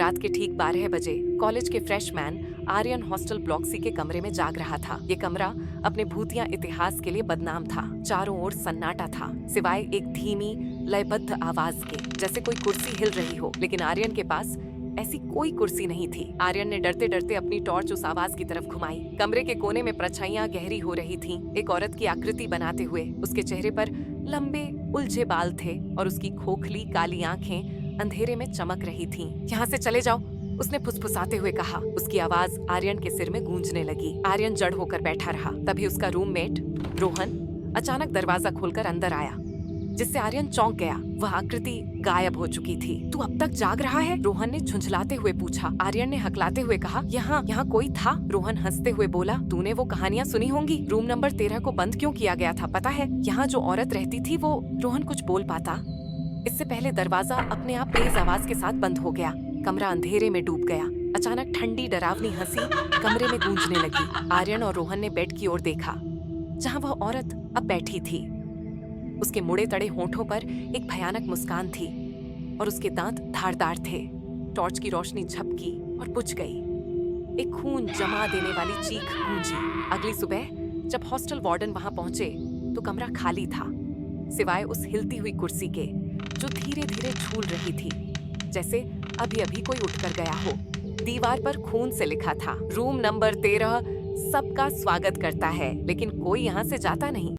रात के ठीक 12 बजे कॉलेज के freshman Aryan hostel block C के कमरे में जाग रहा था। ये कमरा अपने भूतिया इतिहास के लिए बदनाम था। चारों ओर सन्नाटा था, सिवाय एक धीमी लयबद्ध आवाज के, जैसे कोई कुर्सी हिल रही हो। लेकिन आर्यन के पास ऐसी कोई कुर्सी नहीं थी। आर्यन ने डरते डरते अपनी टॉर्च उस आवाज की तरफ घुमाई। कमरे के कोने में परछाइयां गहरी हो रही थीं, एक औरत की आकृति बनाते हुए। उसके चेहरे पर लंबे उलझे बाल थे और उसकी खोखली काली आंखें अंधेरे में चमक रही थीं। यहाँ से चले जाओ, उसने फुसफुसाते हुए कहा। उसकी आवाज आर्यन के सिर में गूंजने लगी। आर्यन जड़ होकर बैठा रहा। तभी उसका रूममेट रोहन अचानक दरवाजा खोलकर अंदर आया, जिससे आर्यन चौंक गया। वह आकृति गायब हो चुकी थी। तू अब तक जाग रहा है? रोहन ने झुंझलाते हुए पूछा। आर्यन ने हकलाते हुए कहा, यहाँ कोई था? रोहन हंसते हुए बोला, तूने वो कहानियां सुनी होंगी। रूम नंबर 13 को बंद क्यों किया गया था पता है? यहाँ जो औरत रहती थी वो। रोहन कुछ बोल पाता इससे पहले दरवाजा अपने आप तेज आवाज के साथ बंद हो गया। कमरा अंधेरे में डूब गया। अचानक ठंडी डरावनी हंसी कमरे में गूंजने लगी। आर्यन और रोहन ने बेड की ओर देखा, जहां वह औरत अब बैठी थी। उसके मुड़े तड़े होठों पर एक भयानक मुस्कान थी और उसके दांत धारदार थे। टॉर्च की रोशनी झपकी और बुझ गई। एक खून जमा देने वाली चीख गूंजी। अगली सुबह जब हॉस्टल वार्डन वहां पहुंचे तो कमरा खाली था, सिवाय उस हिलती हुई कुर्सी के, जो धीरे धीरे झूल रही थी, जैसे अभी अभी कोई उठकर गया हो। दीवार पर खून से लिखा था, रूम नंबर 13 सबका स्वागत करता है, लेकिन कोई यहाँ से जाता नहीं।